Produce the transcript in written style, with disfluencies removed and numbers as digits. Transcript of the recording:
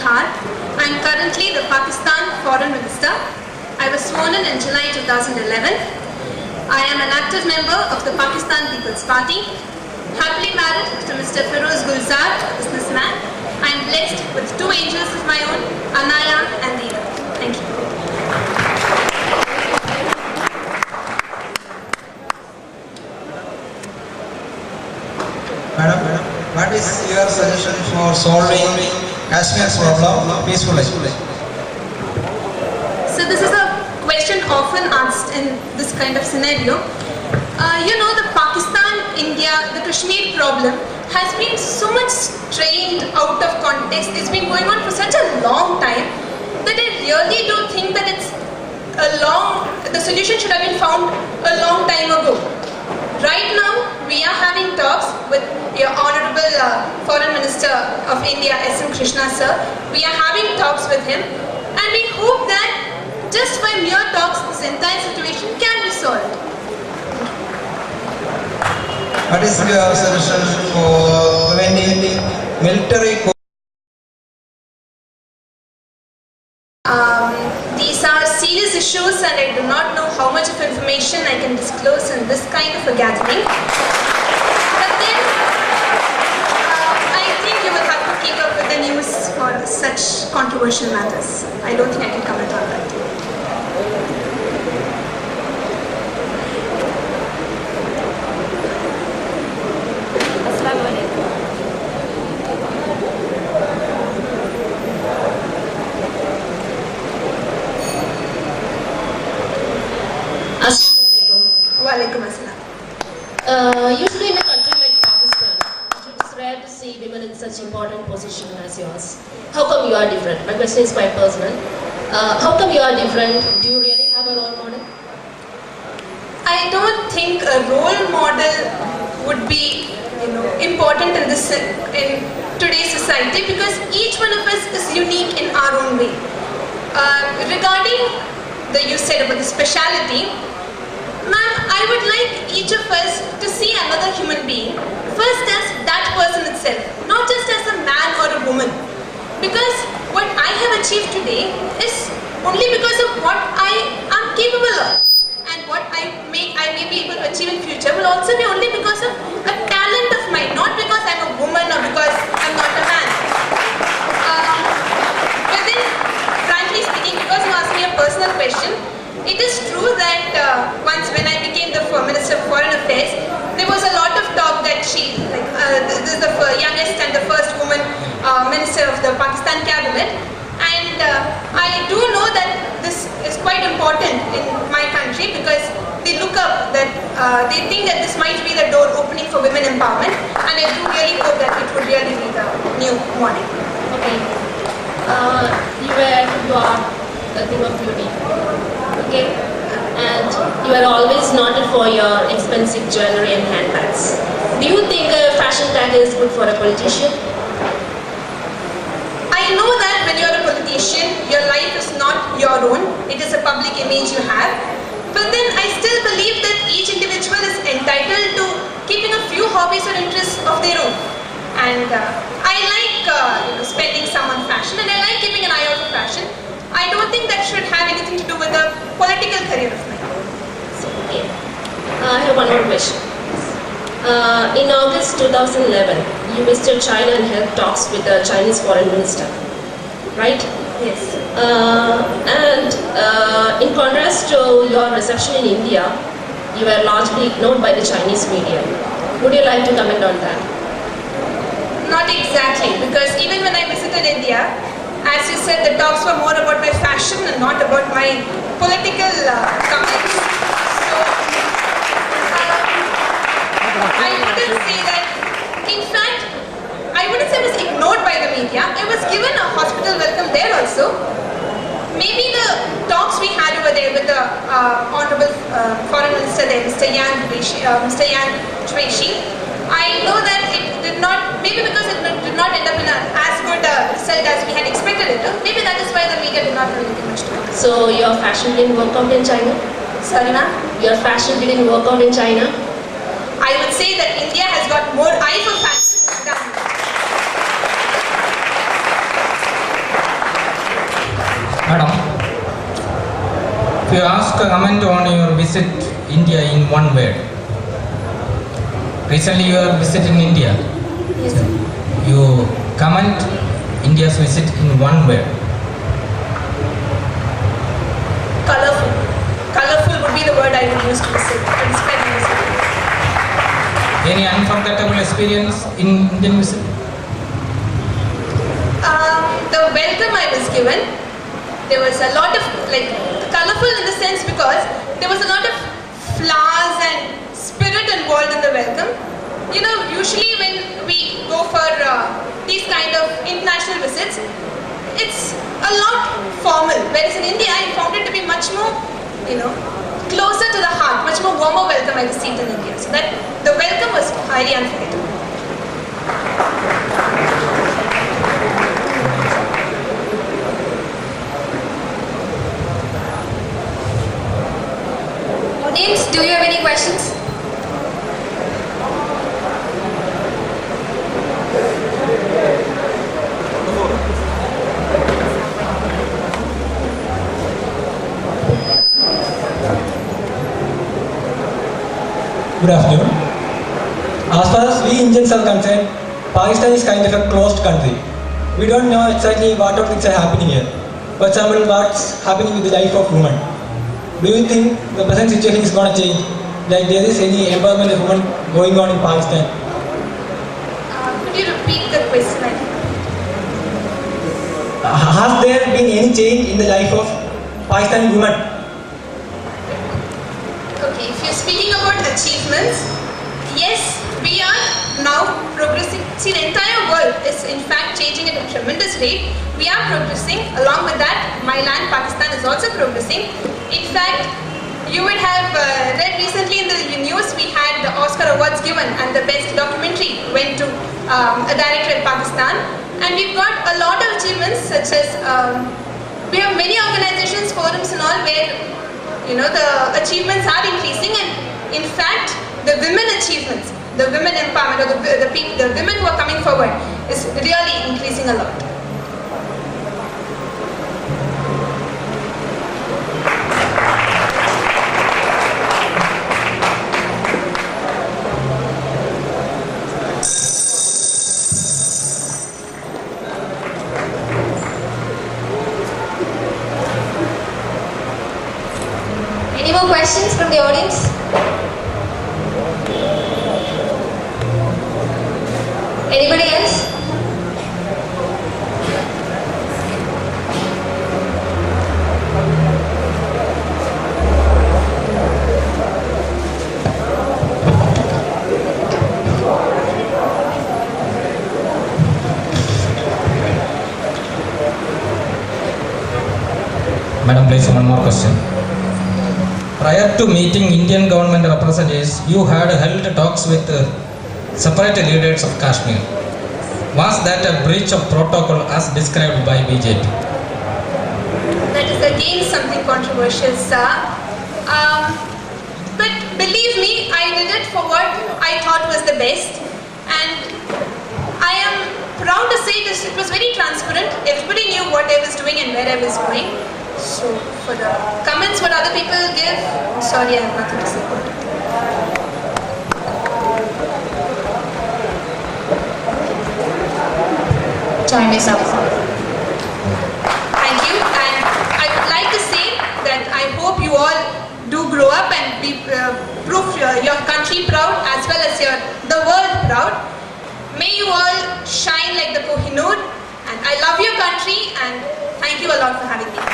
Bihar. I am currently the Pakistan Foreign Minister. I was sworn in July 2011. I am an active member of the Pakistan People's Party. Happily married to Mr. Feroz Gulzar, a businessman. I am blessed with 2 angels of my own, Anaya and Deena. Thank you. Madam, what is your suggestion for solving Kashmir's problem peacefully? So this is a question often asked in this kind of scenario. The Pakistan-India, the Kashmir problem has been so much strained out of context. It's been going on for such a long time that I really do think that the solution should have been found a long time ago. Right now, we are having talks with your Honorable Foreign Minister of India, S.M. Krishna sir. We are having talks with him, and we hope that just by mere talks, this entire situation can be solved. What is your suggestion for preventing military coup? These are serious issues, and I do not know how much of information I can disclose in this kind of a gathering. But then, I think you will have to keep up with the news for such controversial matters. I don't think I can comment on that. Walaikum assalam. Usually in a country like Pakistan, it's rare to see women in such important position as yours. How come you are different? My question is quite personal. How come you are different? Do you really have a role model? I don't think a role model would be, important in today's society, because each one of us is unique in our own way. Regarding you said about the speciality, ma'am, I would like each of us to see another human being first as that person itself, not just as a man or a woman. Because what I have achieved today is only because of what I am capable of, and what I may be able to achieve in future will also be only because of a talent of mine, not because I'm a woman or because I'm not a man. But then, frankly speaking, because you asked me a personal question, it is true that once when I became the Minister of Foreign Affairs, there was a lot of talk that this is the youngest and the first woman Minister of the Pakistan Cabinet, and I do know that this is quite important in my country, because they look up that they think that this might be the door opening for women empowerment, and I do really hope that it would really be the new morning. Okay. You are a thing of beauty. Okay, and you are always noted for your expensive jewelry and handbags. Do you think a fashion tag is good for a politician? I know that when you are a politician, your life is not your own. It is a public image you have. But then I still believe that each individual is entitled to keeping a few hobbies or interests of their own. And I like spending some on fashion, and I like keeping an eye out for fashion. I don't think that should have anything to do with the political career of mine. Okay. I have one more question. In August 2011, you visited China and held talks with the Chinese foreign minister, right? Yes. In contrast to your reception in India, you were largely ignored by the Chinese media. Would you like to comment on that? Not exactly, because even when I visited India, as you said, the talks were more about my fashion and not about my political comments. So, I wouldn't say that, in fact, I wouldn't say I was ignored by the media. I was given a hospital welcome there also. Maybe the talks we had over there with the Honorable Foreign Minister there, Mr. Yang Jiechi, I know that it did not, maybe because it did not end up in as good a result as we had expected it to, maybe that is why the media did not do anything much to it. So your fashion didn't work out in China? Sorry, ma'am? Your fashion didn't work out in China? I would say that India has got more eye for fashion than Madam, if you ask a comment on your visit India in one word. Recently you have visited India. Yes, sir. You comment India's visit in one word. Colorful. Colorful would be the word I would use to describe my visit. Any unforgettable experience in Indian visit? The welcome I was given, there was a lot of, colorful in the sense because there was a lot of flowers and spirit involved in the welcome. You know, usually when we go for these kind of international visits, it's a lot formal, whereas in India I found it to be much more, closer to the heart, much more warmer welcome I received in India. So that the welcome was highly unforgettable. Audience, do you have any questions? Good afternoon. As far as we Indians are concerned, Pakistan is kind of a closed country. We don't know exactly what all things are happening here. For example, what's happening with the life of women. Do you think the present situation is going to change? Like there is any empowerment of women going on in Pakistan? Could you repeat the question? Has there been any change in the life of Pakistani women? Okay, if you're speaking about achievements, yes, we are now progressing. See, the entire world is in fact changing at a tremendous rate. We are progressing. Along with that, my land, Pakistan, is also progressing. In fact, you would have read recently in the news we had the Oscar awards given and the best documentary went to a director in Pakistan. And we've got a lot of achievements such as, we have many organizations, forums and all where the achievements are increasing, and in fact the women achievements, the women empowerment, or the women who are coming forward is really increasing a lot. Any more questions from the audience? Anybody else? Madam, please, one more question. Prior to meeting Indian government representatives, you had held talks with separate leaders of Kashmir. Was that a breach of protocol as described by BJP? That is again something controversial, sir. But believe me, I did it for what I thought was the best, and I am proud to say this. It was very transparent. Everybody knew what I was doing and where I was going. So for the comments what other people give, I'm sorry, I have nothing to say about it. Time is up. Thank you, and I would like to say that I hope you all do grow up and be prove your country proud as well as the world proud. May you all shine like the Kohinoor, and I love your country, and thank you a lot for having me.